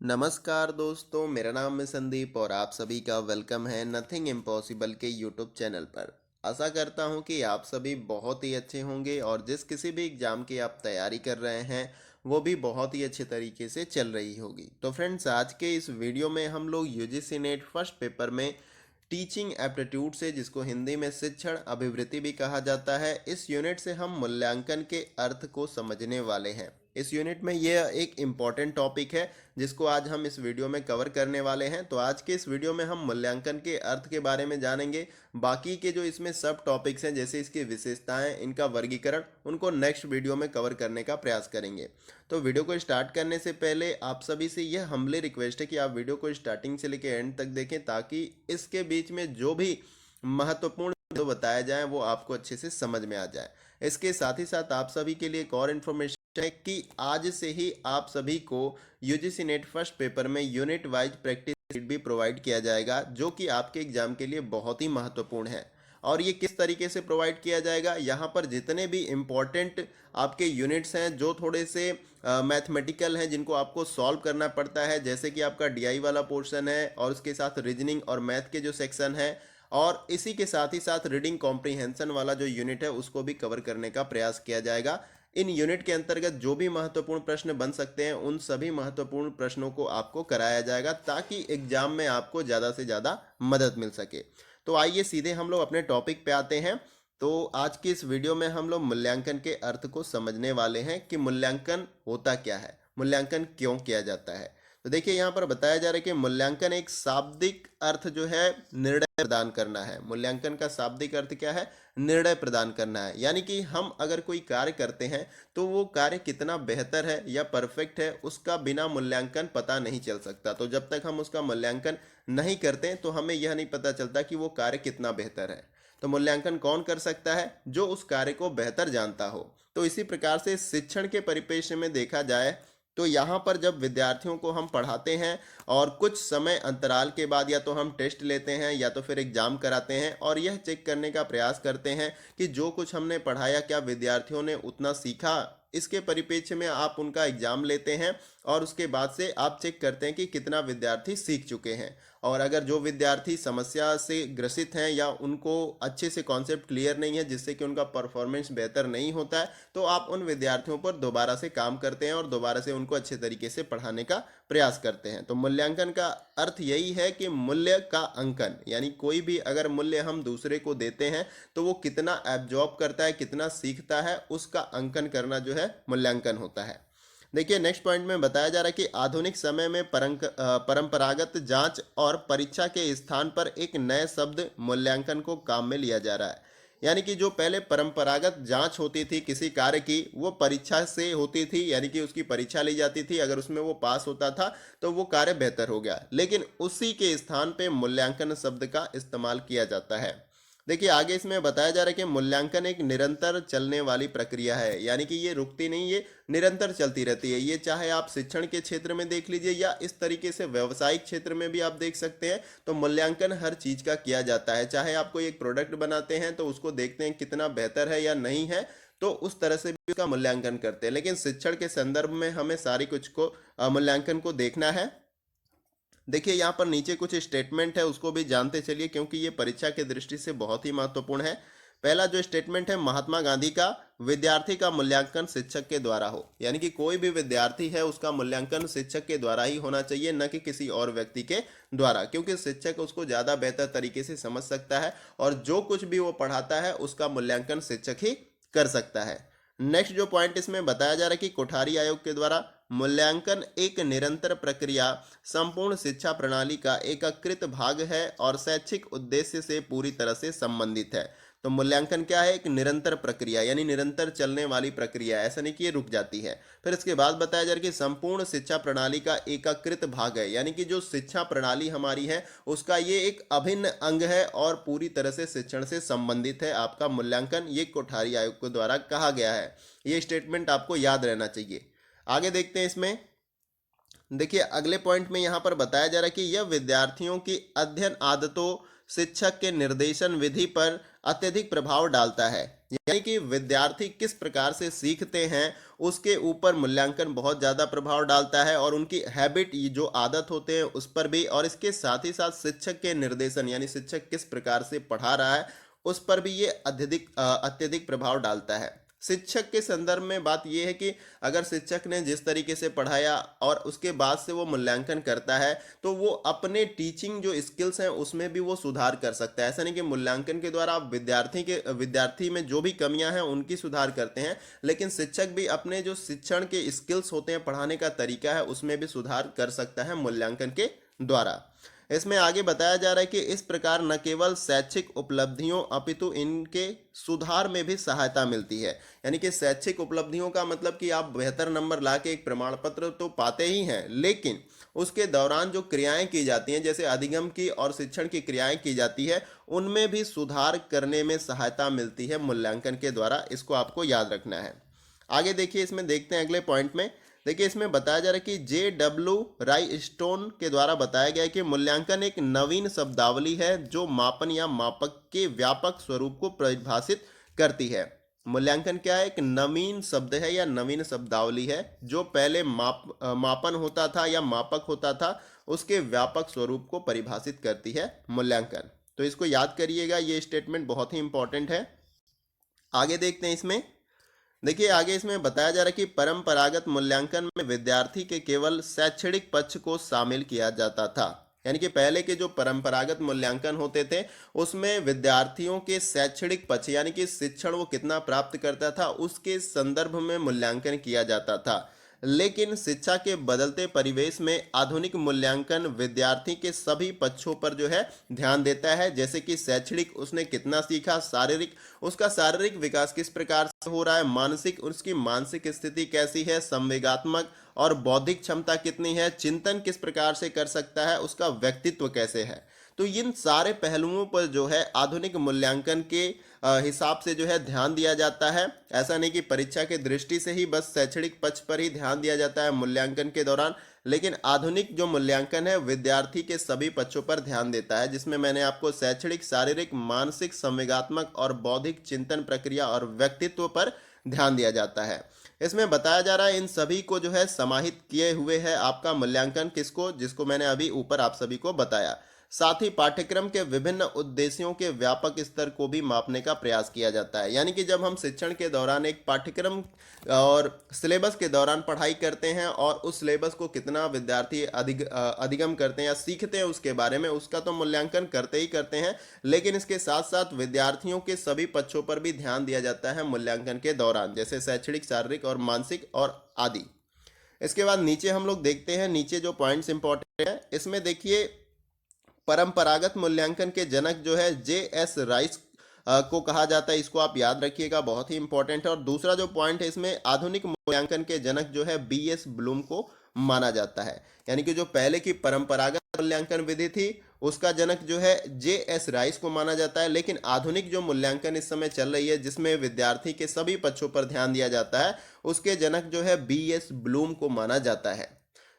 नमस्कार दोस्तों, मेरा नाम है संदीप और आप सभी का वेलकम है नथिंग इम्पॉसिबल के यूट्यूब चैनल पर। आशा करता हूं कि आप सभी बहुत ही अच्छे होंगे और जिस किसी भी एग्ज़ाम की आप तैयारी कर रहे हैं वो भी बहुत ही अच्छे तरीके से चल रही होगी। तो फ्रेंड्स, आज के इस वीडियो में हम लोग यूजीसी नेट फर्स्ट पेपर में टीचिंग एप्टीट्यूड से, जिसको हिंदी में शिक्षण अभिवृत्ति भी कहा जाता है, इस यूनिट से हम मूल्यांकन के अर्थ को समझने वाले हैं। इस यूनिट में यह एक इम्पॉर्टेंट टॉपिक है जिसको आज हम इस वीडियो में कवर करने वाले हैं। तो आज के इस वीडियो में हम मूल्यांकन के अर्थ के बारे में जानेंगे। बाकी के जो इसमें सब टॉपिक्स हैं, जैसे इसकी विशेषताएं, इनका वर्गीकरण, उनको नेक्स्ट वीडियो में कवर करने का प्रयास करेंगे। तो वीडियो को स्टार्ट करने से पहले आप सभी से यह हम्बली रिक्वेस्ट है कि आप वीडियो को स्टार्टिंग से लेकर एंड तक देखें, ताकि इसके बीच में जो भी महत्वपूर्ण जो बताया जाए वो आपको अच्छे से समझ में आ जाए। इसके साथ ही साथ आप सभी के लिए एक और इन्फॉर्मेशन है कि आज से ही आप सभी को यूजीसी नेट फर्स्ट पेपर में यूनिट वाइज प्रैक्टिस शीट भी प्रोवाइड किया जाएगा, जो कि आपके एग्जाम के लिए बहुत ही महत्वपूर्ण है। और ये किस तरीके से प्रोवाइड किया जाएगा, यहाँ पर जितने भी इम्पोर्टेंट आपके यूनिट्स हैं जो थोड़े से मैथमेटिकल हैं, जिनको आपको सॉल्व करना पड़ता है, जैसे कि आपका डीआई वाला पोर्शन है और उसके साथ रीजनिंग और मैथ के जो सेक्शन है, और इसी के साथ ही साथ रीडिंग कॉम्प्रीहेंशन वाला जो यूनिट है उसको भी कवर करने का प्रयास किया जाएगा। इन यूनिट के अंतर्गत जो भी महत्वपूर्ण प्रश्न बन सकते हैं उन सभी महत्वपूर्ण प्रश्नों को आपको कराया जाएगा, ताकि एग्जाम में आपको ज़्यादा से ज़्यादा मदद मिल सके। तो आइए सीधे हम लोग अपने टॉपिक पे आते हैं। तो आज की इस वीडियो में हम लोग मूल्यांकन के अर्थ को समझने वाले हैं कि मूल्यांकन होता क्या है, मूल्यांकन क्यों किया जाता है। तो देखिए, यहाँ पर बताया जा रहा है कि मूल्यांकन एक शाब्दिक अर्थ जो है निर्णय प्रदान करना है। मूल्यांकन का शाब्दिक अर्थ क्या है? निर्णय प्रदान करना है। यानी कि हम अगर कोई कार्य करते हैं तो वो कार्य कितना बेहतर है या परफेक्ट है, उसका बिना मूल्यांकन पता नहीं चल सकता। तो जब तक हम उसका मूल्यांकन नहीं करते तो हमें यह नहीं पता चलता कि वो कार्य कितना बेहतर है। तो मूल्यांकन कौन कर सकता है? जो उस कार्य को बेहतर जानता हो। तो इसी प्रकार से शिक्षण के परिप्रेक्ष्य में देखा जाए तो यहाँ पर जब विद्यार्थियों को हम पढ़ाते हैं और कुछ समय अंतराल के बाद या तो हम टेस्ट लेते हैं या तो फिर एग्जाम कराते हैं और यह चेक करने का प्रयास करते हैं कि जो कुछ हमने पढ़ाया क्या विद्यार्थियों ने उतना सीखा, इसके परिप्रेक्ष्य में आप उनका एग्जाम लेते हैं और उसके बाद से आप चेक करते हैं कि कितना विद्यार्थी सीख चुके हैं। और अगर जो विद्यार्थी समस्या से ग्रसित हैं या उनको अच्छे से कॉन्सेप्ट क्लियर नहीं है, जिससे कि उनका परफॉर्मेंस बेहतर नहीं होता है, तो आप उन विद्यार्थियों पर दोबारा से काम करते हैं और दोबारा से उनको अच्छे तरीके से पढ़ाने का प्रयास करते हैं। तो मूल्यांकन का अर्थ यही है कि मूल्य का अंकन, यानी कोई भी अगर मूल्य हम दूसरे को देते हैं तो वो कितना एब्जॉर्ब करता है, कितना सीखता है, उसका अंकन करना जो है मूल्यांकन होता है। देखिए, नेक्स्ट पॉइंट में बताया जा रहा है कि आधुनिक समय में परंपरागत जांच और परीक्षा के स्थान पर एक नए शब्द मूल्यांकन को काम में लिया जा रहा है। यानी कि जो पहले परंपरागत जांच होती थी किसी कार्य की, वो परीक्षा से होती थी, यानी कि उसकी परीक्षा ली जाती थी, अगर उसमें वो पास होता था तो वो कार्य बेहतर हो गया। लेकिन उसी के स्थान पे मूल्यांकन शब्द का इस्तेमाल किया जाता है। देखिए, आगे इसमें बताया जा रहा है कि मूल्यांकन एक निरंतर चलने वाली प्रक्रिया है, यानी कि ये रुकती नहीं, ये निरंतर चलती रहती है। ये चाहे आप शिक्षण के क्षेत्र में देख लीजिए या इस तरीके से व्यवसायिक क्षेत्र में भी आप देख सकते हैं। तो मूल्यांकन हर चीज का किया जाता है। चाहे आप कोई एक प्रोडक्ट बनाते हैं तो उसको देखते हैं कितना बेहतर है या नहीं है, तो उस तरह से भी उसका मूल्यांकन करते हैं। लेकिन शिक्षण के संदर्भ में हमें सारी कुछ को मूल्यांकन को देखना है। देखिए, यहाँ पर नीचे कुछ स्टेटमेंट है, उसको भी जानते चलिए, क्योंकि ये परीक्षा की दृष्टि से बहुत ही महत्वपूर्ण है। पहला जो स्टेटमेंट है, महात्मा गांधी का, विद्यार्थी का मूल्यांकन शिक्षक के द्वारा हो। यानी कि कोई भी विद्यार्थी है उसका मूल्यांकन शिक्षक के द्वारा ही होना चाहिए, न कि किसी और व्यक्ति के द्वारा, क्योंकि शिक्षक उसको ज़्यादा बेहतर तरीके से समझ सकता है और जो कुछ भी वो पढ़ाता है उसका मूल्यांकन शिक्षक ही कर सकता है। नेक्स्ट जो पॉइंट इसमें बताया जा रहा है कि कोठारी आयोग के द्वारा मूल्यांकन एक निरंतर प्रक्रिया, संपूर्ण शिक्षा प्रणाली का एकीकृत भाग है और शैक्षिक उद्देश्य से पूरी तरह से संबंधित है। तो मूल्यांकन क्या है? एक निरंतर प्रक्रिया, यानी निरंतर चलने वाली प्रक्रिया, ऐसा नहीं कि ये रुक जाती है। फिर इसके बाद बताया जा रहा है कि संपूर्ण शिक्षा प्रणाली का एकीकृत भाग है, यानी कि जो शिक्षा प्रणाली हमारी है उसका ये एक अभिन्न अंग है और पूरी तरह से शिक्षण से संबंधित है आपका मूल्यांकन। ये कोठारी आयोग के द्वारा कहा गया है। ये स्टेटमेंट आपको याद रहना चाहिए। आगे देखते हैं इसमें। देखिए, अगले पॉइंट में यहाँ पर बताया जा रहा है कि यह विद्यार्थियों की अध्ययन आदतों, शिक्षक के निर्देशन विधि पर अत्यधिक प्रभाव डालता है। यानी कि विद्यार्थी किस प्रकार से सीखते हैं उसके ऊपर मूल्यांकन बहुत ज़्यादा प्रभाव डालता है, और उनकी हैबिट, ये जो आदत होते हैं उस पर भी, और इसके साथ ही साथ शिक्षक के निर्देशन यानी शिक्षक किस प्रकार से पढ़ा रहा है उस पर भी ये अत्यधिक प्रभाव डालता है। शिक्षक के संदर्भ में बात यह है कि अगर शिक्षक ने जिस तरीके से पढ़ाया और उसके बाद से वो मूल्यांकन करता है, तो वो अपने टीचिंग जो स्किल्स हैं उसमें भी वो सुधार कर सकता है। ऐसा नहीं कि मूल्यांकन के द्वारा आप विद्यार्थी में जो भी कमियां हैं उनकी सुधार करते हैं, लेकिन शिक्षक भी अपने जो शिक्षण के स्किल्स होते हैं, पढ़ाने का तरीका है, उसमें भी सुधार कर सकता है मूल्यांकन के द्वारा। इसमें आगे बताया जा रहा है कि इस प्रकार न केवल शैक्षिक उपलब्धियों अपितु इनके सुधार में भी सहायता मिलती है। यानी कि शैक्षिक उपलब्धियों का मतलब कि आप बेहतर नंबर ला के एक प्रमाण पत्र तो पाते ही हैं, लेकिन उसके दौरान जो क्रियाएं की जाती हैं, जैसे अधिगम की और शिक्षण की क्रियाएं की जाती है, उनमें भी सुधार करने में सहायता मिलती है मूल्यांकन के द्वारा। इसको आपको याद रखना है। आगे देखिए, इसमें देखते हैं अगले पॉइंट में। देखिए, इसमें बताया जा रहा है कि J.W. राय स्टोन के द्वारा बताया गया है कि मूल्यांकन एक नवीन शब्दावली है जो मापन या मापक के व्यापक स्वरूप को परिभाषित करती है। मूल्यांकन क्या है? एक नवीन शब्द है या नवीन शब्दावली है जो पहले मापन होता था या मापक होता था, उसके व्यापक स्वरूप को परिभाषित करती है मूल्यांकन। तो इसको याद करिएगा, ये स्टेटमेंट बहुत ही इंपॉर्टेंट है। आगे देखते हैं इसमें। देखिए, आगे इसमें बताया जा रहा है कि परंपरागत मूल्यांकन में विद्यार्थी के केवल शैक्षणिक पक्ष को शामिल किया जाता था। यानी कि पहले के जो परंपरागत मूल्यांकन होते थे उसमें विद्यार्थियों के शैक्षणिक पक्ष यानी कि शिक्षण वो कितना प्राप्त करता था उसके संदर्भ में मूल्यांकन किया जाता था। लेकिन शिक्षा के बदलते परिवेश में आधुनिक मूल्यांकन विद्यार्थी के सभी पक्षों पर जो है ध्यान देता है, जैसे कि शैक्षणिक, उसने कितना सीखा, शारीरिक, उसका शारीरिक विकास किस प्रकार से हो रहा है, मानसिक, उसकी मानसिक स्थिति कैसी है, संवेगात्मक और बौद्धिक क्षमता कितनी है, चिंतन किस प्रकार से कर सकता है, उसका व्यक्तित्व कैसे है। तो इन सारे पहलुओं पर जो है आधुनिक मूल्यांकन के हिसाब से जो है ध्यान दिया जाता है। ऐसा नहीं कि परीक्षा के दृष्टि से ही बस शैक्षणिक पक्ष पर ही ध्यान दिया जाता है मूल्यांकन के दौरान, लेकिन आधुनिक जो मूल्यांकन है विद्यार्थी के सभी पक्षों पर ध्यान देता है, जिसमें मैंने आपको शैक्षणिक, शारीरिक, मानसिक, संवेगात्मक और बौद्धिक चिंतन प्रक्रिया और व्यक्तित्व पर ध्यान दिया जाता है। इसमें बताया जा रहा है इन सभी को जो है समाहित किए हुए है आपका मूल्यांकन, किसको, जिसको मैंने अभी ऊपर आप सभी को बताया। साथ ही पाठ्यक्रम के विभिन्न उद्देश्यों के व्यापक स्तर को भी मापने का प्रयास किया जाता है। यानी कि जब हम शिक्षण के दौरान एक पाठ्यक्रम और सिलेबस के दौरान पढ़ाई करते हैं और उस सिलेबस को कितना विद्यार्थी अधिगम करते हैं या सीखते हैं उसके बारे में, उसका तो मूल्यांकन करते ही करते हैं, लेकिन इसके साथ साथ विद्यार्थियों के सभी पक्षों पर भी ध्यान दिया जाता है मूल्यांकन के दौरान, जैसे शैक्षणिक, शारीरिक और मानसिक और आदि। इसके बाद नीचे हम लोग देखते हैं, नीचे जो पॉइंट्स इंपॉर्टेंट है इसमें देखिए, परंपरागत मूल्यांकन के जनक जो है J.S. राइस को कहा जाता है। इसको आप याद रखिएगा, बहुत ही इंपॉर्टेंट है। और दूसरा जो पॉइंट है इसमें, आधुनिक मूल्यांकन के जनक जो है B.S. ब्लूम को माना जाता है। यानी कि जो पहले की परंपरागत मूल्यांकन विधि थी उसका जनक जो है J.S. राइस को माना जाता है, लेकिन आधुनिक जो मूल्यांकन इस समय चल रही है जिसमें विद्यार्थी के सभी पक्षों पर ध्यान दिया जाता है, उसके जनक जो है B.S. ब्लूम को माना जाता है।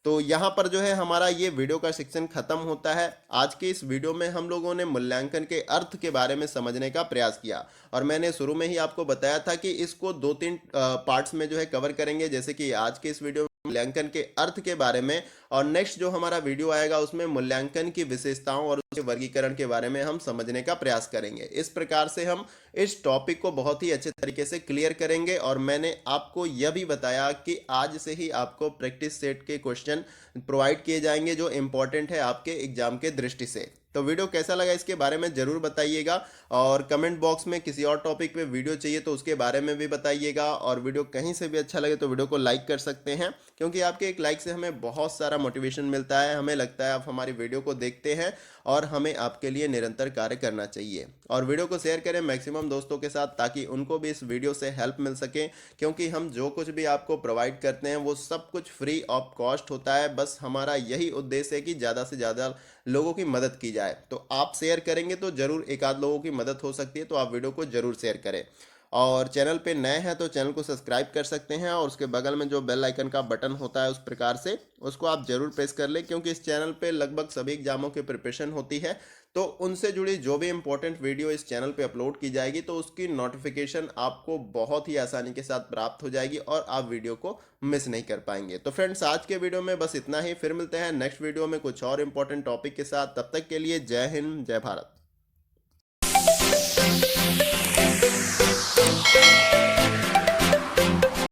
तो यहाँ पर जो है हमारा ये वीडियो का सेक्शन खत्म होता है। आज के इस वीडियो में हम लोगों ने मूल्यांकन के अर्थ के बारे में समझने का प्रयास किया, और मैंने शुरू में ही आपको बताया था कि इसको 2-3 पार्ट्स में जो है कवर करेंगे, जैसे कि आज के इस वीडियो में मूल्यांकन के अर्थ के बारे में, और नेक्स्ट जो हमारा वीडियो आएगा उसमें मूल्यांकन की विशेषताओं और उसके वर्गीकरण के बारे में हम समझने का प्रयास करेंगे। इस प्रकार से हम इस टॉपिक को बहुत ही अच्छे तरीके से क्लियर करेंगे, और मैंने आपको यह भी बताया कि आज से ही आपको प्रैक्टिस सेट के क्वेश्चन प्रोवाइड किए जाएंगे जो इंपॉर्टेंट है आपके एग्जाम के दृष्टि से। तो वीडियो कैसा लगा इसके बारे में जरूर बताइएगा, और कमेंट बॉक्स में किसी और टॉपिक पे वीडियो चाहिए तो उसके बारे में भी बताइएगा। और वीडियो कहीं से भी अच्छा लगे तो वीडियो को लाइक कर सकते हैं, क्योंकि आपके एक लाइक से हमें बहुत सारा मोटिवेशन मिलता है। हमें लगता है आप हमारी वीडियो को देखते हैं और हमें आपके लिए निरंतर कार्य करना चाहिए। और वीडियो को शेयर करें मैक्सिमम दोस्तों के साथ, ताकि उनको भी इस वीडियो से हेल्प मिल सके, क्योंकि हम जो कुछ भी आपको प्रोवाइड करते हैं वो सब कुछ फ्री ऑफ कॉस्ट होता है। बस हमारा यही उद्देश्य है कि ज़्यादा से ज़्यादा लोगों की मदद की जाए। तो आप शेयर करेंगे तो जरूर एक आध लोगों की मदद हो सकती है, तो आप वीडियो को जरूर शेयर करें। और चैनल पे नए हैं तो चैनल को सब्सक्राइब कर सकते हैं और उसके बगल में जो बेल आइकन का बटन होता है उस प्रकार से उसको आप जरूर प्रेस कर लें, क्योंकि इस चैनल पे लगभग सभी एग्जामों की प्रिपरेशन होती है। तो उनसे जुड़ी जो भी इंपॉर्टेंट वीडियो इस चैनल पे अपलोड की जाएगी तो उसकी नोटिफिकेशन आपको बहुत ही आसानी के साथ प्राप्त हो जाएगी और आप वीडियो को मिस नहीं कर पाएंगे। तो फ्रेंड्स, आज के वीडियो में बस इतना ही। फिर मिलते हैं नेक्स्ट वीडियो में कुछ और इंपॉर्टेंट टॉपिक के साथ। तब तक के लिए जय हिंद, जय भारत।